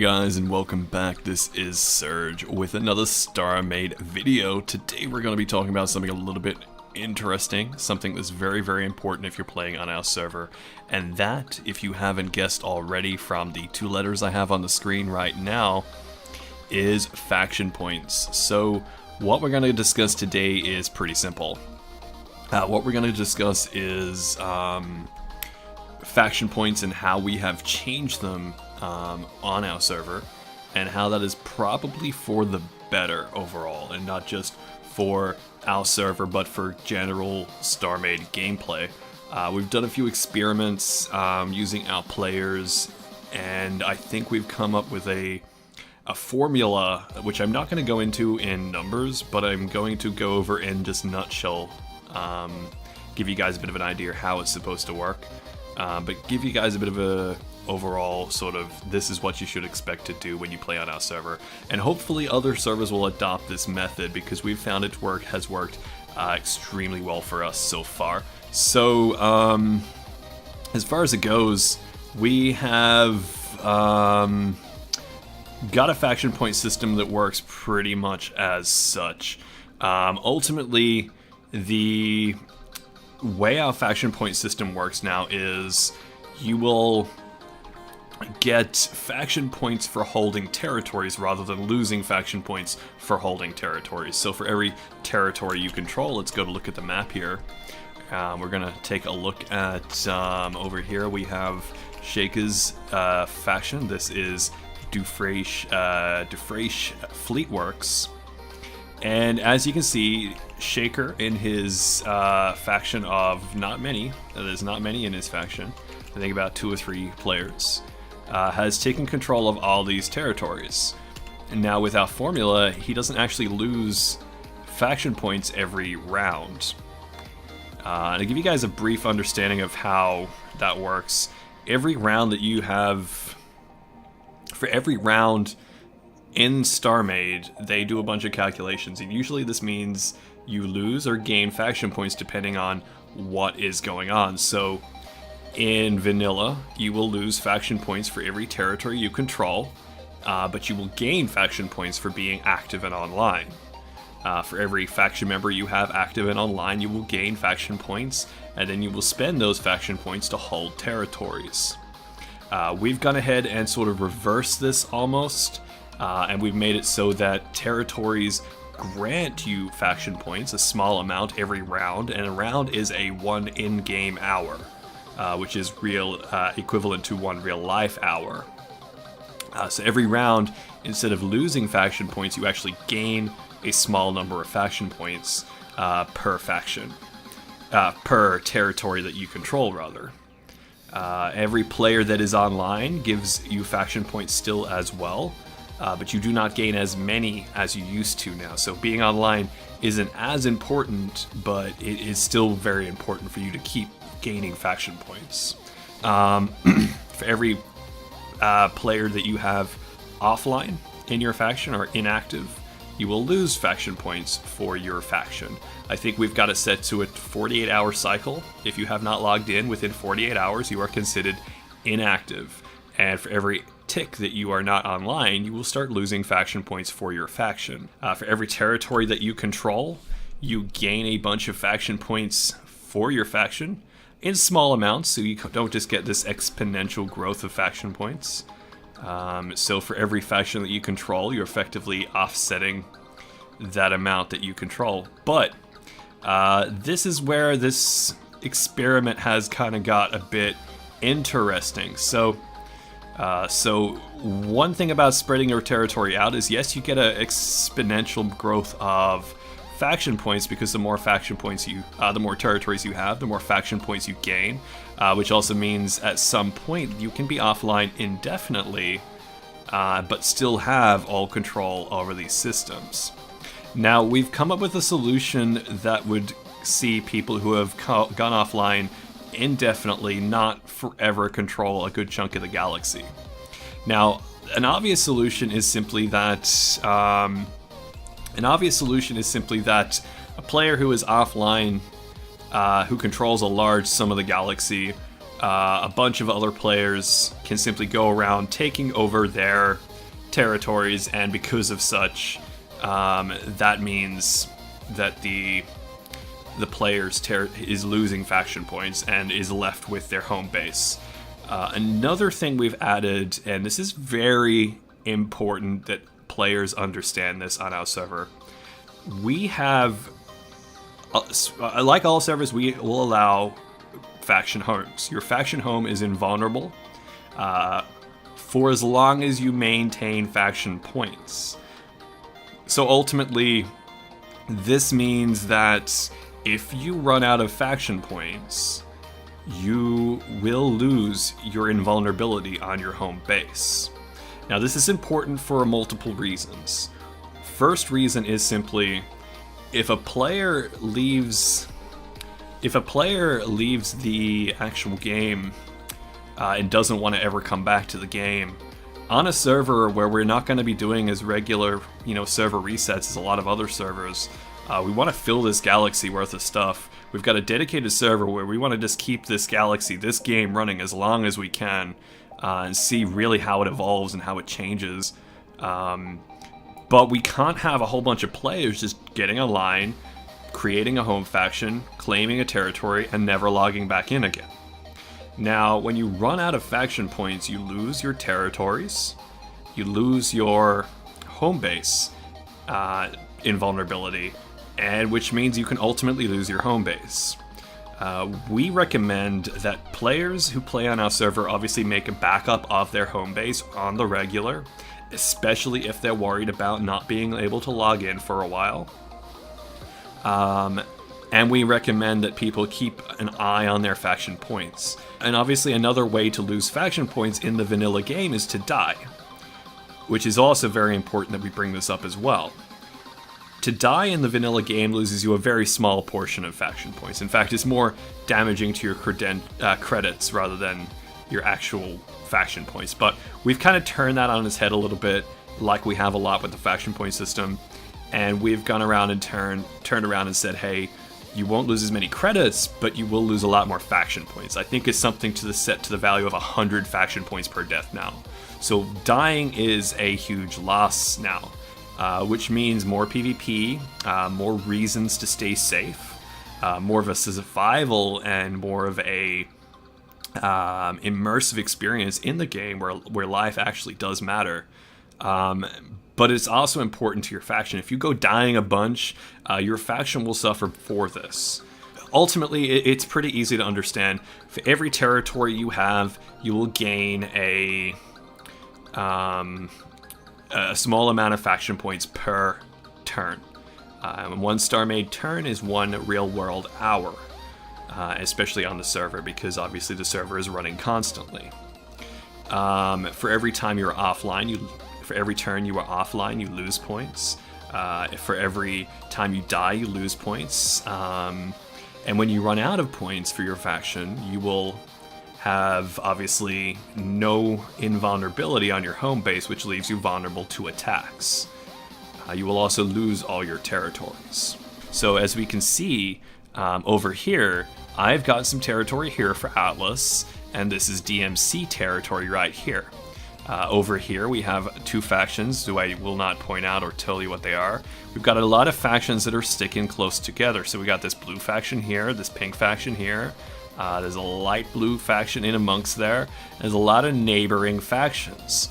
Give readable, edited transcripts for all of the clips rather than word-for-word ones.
Hey guys, and welcome back. This is Surge with another StarMade video. Today we're going to be talking about something a little bit interesting, something that's very, very important if you're playing on our server. And that, if you haven't guessed already from the two letters I have on the screen right now, is faction points. So what we're going to discuss today is pretty simple. What we're going to discuss is faction points and how we have changed them on our server, and how that is probably for the better overall, and not just for our server but for general StarMade gameplay. We've done a few experiments using our players, and I think we've come up with a formula which I'm not going to go into in numbers, but I'm going to go over in just nutshell, give you guys a bit of an idea how it's supposed to work, but give you guys a bit of a overall sort of this is what you should expect to do when you play on our server, and hopefully other servers will adopt this method because we've found it has worked extremely well for us so far. So as far as it goes, we have got a faction point system that works pretty much as such. Ultimately, the way our faction point system works now is you will get faction points for holding territories rather than losing faction points for holding territories. So for every territory you control, let's go to look at the map here. We're gonna take a look at over here we have Shaker's faction. This is Dufresne Fleetworks. And as you can see, Shaker in his faction of not many, there's not many in his faction, I think about 2 or 3 players, has taken control of all these territories. And now with our formula, he doesn't actually lose faction points every round. To give you guys a brief understanding of how that works, every round that you have, for every round in StarMade, they do a bunch of calculations, and usually this means you lose or gain faction points depending on what is going on. So in vanilla, you will lose faction points for every territory you control, but you will gain faction points for being active and online. For every faction member you have active and online, you will gain faction points, and then you will spend those faction points to hold territories. We've gone ahead and sort of reversed this almost, and we've made it so that territories grant you faction points, a small amount every round, and a round is a 1 in-game hour. Which is equivalent to 1 real-life hour. So every round, instead of losing faction points, you actually gain a small number of faction points per faction, per territory that you control, rather. Every player that is online gives you faction points still as well, but you do not gain as many as you used to now. So being online isn't as important, but it is still very important for you to keep gaining faction points. For every player that you have offline in your faction or inactive, you will lose faction points for your faction. I think we've got it set to a 48-hour cycle. If you have not logged in within 48 hours, you are considered inactive. And for every tick that you are not online, you will start losing faction points for your faction. For every territory that you control, you gain a bunch of faction points for your faction in small amounts, so you don't just get this exponential growth of faction points. So for every faction that you control, you're effectively offsetting that amount that you control. But this is where this experiment has kind of got a bit interesting. So one thing about spreading your territory out is, yes, you get an exponential growth of faction points, because the more faction points the more territories you have, the more faction points you gain, which also means at some point you can be offline indefinitely, but still have all control over these systems. Now, we've come up with a solution that would see people who have gone offline indefinitely not forever control a good chunk of the galaxy. Now, an obvious solution is simply that a player who is offline, who controls a large sum of the galaxy, a bunch of other players can simply go around taking over their territories, and because of such, that means that the player's is losing faction points and is left with their home base. Another thing we've added, and this is very important that players understand this on our server, we have, like all servers, we will allow faction homes. Your faction home is invulnerable for as long as you maintain faction points. So ultimately, this means that if you run out of faction points, you will lose your invulnerability on your home base. Now, this is important for multiple reasons. First reason is simply, if a player leaves the actual game and doesn't want to ever come back to the game, on a server where we're not going to be doing as regular, server resets as a lot of other servers, we want to fill this galaxy worth of stuff. We've got a dedicated server where we want to just keep this galaxy, this game running as long as we can, and see really how it evolves and how it changes. But we can't have a whole bunch of players just getting online, creating a home faction, claiming a territory, and never logging back in again. Now, when you run out of faction points, you lose your territories, you lose your home base invulnerability, and which means you can ultimately lose your home base. We recommend that players who play on our server obviously make a backup of their home base on the regular, especially if they're worried about not being able to log in for a while. And we recommend that people keep an eye on their faction points. And obviously another way to lose faction points in the vanilla game is to die, which is also very important that we bring this up as well. To die in the vanilla game loses you a very small portion of faction points. In fact, it's more damaging to your credits rather than your actual faction points. But we've kind of turned that on its head a little bit, like we have a lot with the faction point system. And we've gone around and turned around and said, hey, you won't lose as many credits, but you will lose a lot more faction points. I think it's something to the value of 100 faction points per death now. So dying is a huge loss now. Which means more PvP, more reasons to stay safe, more of a survival, and more of a immersive experience in the game where life actually does matter. But it's also important to your faction. If you go dying a bunch, your faction will suffer for this. Ultimately, it's pretty easy to understand. For every territory you have, you will gain a small amount of faction points per turn. 1 star made turn is 1 real world hour, especially on the server, because obviously the server is running constantly. For every time you're offline, for every turn you are offline, you lose points. For every time you die, you lose points. And when you run out of points for your faction, you will have obviously no invulnerability on your home base, which leaves you vulnerable to attacks. You will also lose all your territories. So as we can see over here, I've got some territory here for Atlas, and this is DMC territory right here. Over here we have 2 factions, who I will not point out or tell you what they are. We've got a lot of factions that are sticking close together. So we got this blue faction here, this pink faction here. There's a light blue faction in amongst there. There's a lot of neighboring factions.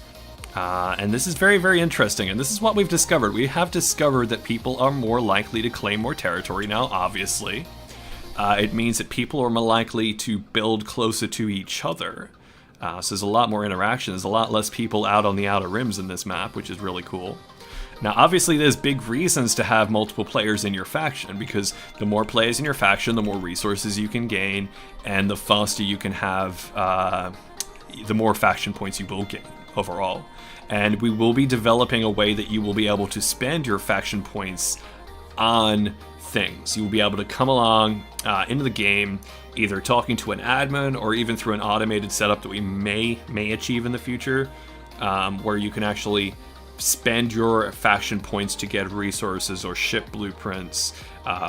And this is very, very interesting. And this is what we've discovered. We have discovered that people are more likely to claim more territory now, obviously. It means that people are more likely to build closer to each other. So there's a lot more interaction. There's a lot less people out on the outer rims in this map, which is really cool. Now, obviously, there's big reasons to have multiple players in your faction, because the more players in your faction, the more resources you can gain, and the faster you can have, the more faction points you will gain overall. And we will be developing a way that you will be able to spend your faction points on things. You will be able to come along into the game, either talking to an admin or even through an automated setup that we may achieve in the future, where you can actually spend your faction points to get resources or ship blueprints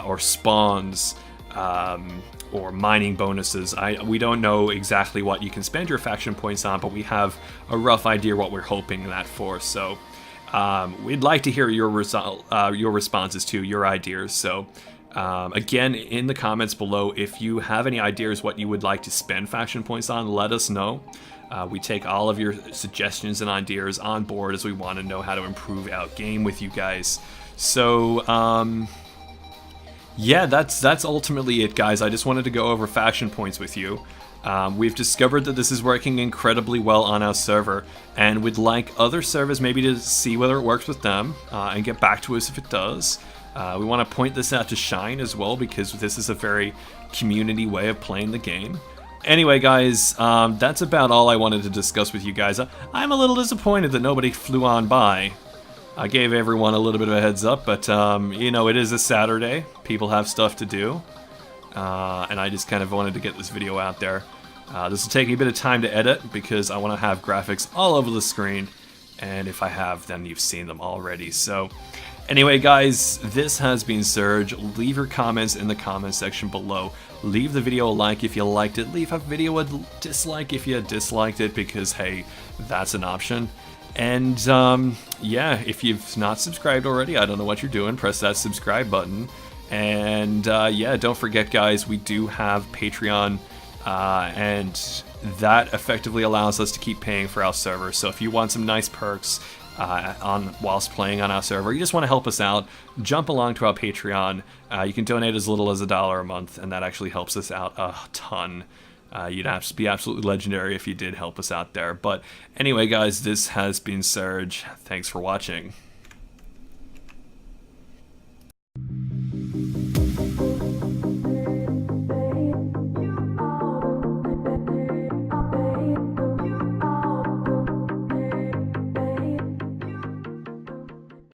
or spawns or mining bonuses. We don't know exactly what you can spend your faction points on, but we have a rough idea what we're hoping that for. So we'd like to hear your responses to your ideas. So again, in the comments below, if you have any ideas what you would like to spend faction points on, let us know. We take all of your suggestions and ideas on board, as we want to know how to improve our game with you guys. So yeah, that's ultimately it, guys. I just wanted to go over faction points with you. We've discovered that this is working incredibly well on our server, and we'd like other servers maybe to see whether it works with them and get back to us if it does. We want to point this out to Shine as well, because this is a very community way of playing the game. Anyway, guys, that's about all I wanted to discuss with you guys. I'm a little disappointed that nobody flew on by. I gave everyone a little bit of a heads up, but you know, it is a Saturday. People have stuff to do. And I just kind of wanted to get this video out there. This will take me a bit of time to edit because I want to have graphics all over the screen, and if I have, then you've seen them already. So anyway, guys, this has been Serge. Leave your comments in the comment section below. Leave the video a like if you liked it. Leave a video a dislike if you disliked it, because hey, that's an option. And yeah, if you've not subscribed already, I don't know what you're doing. Press that subscribe button. And yeah, don't forget, guys, we do have Patreon, and that effectively allows us to keep paying for our server. So if you want some nice perks whilst playing on our server, you just want to help us out, jump along to our Patreon. You can donate as little as $1 a month, and that actually helps us out a ton. You'd be absolutely legendary if you did help us out there. But anyway, guys, this has been Serge. Thanks for watching.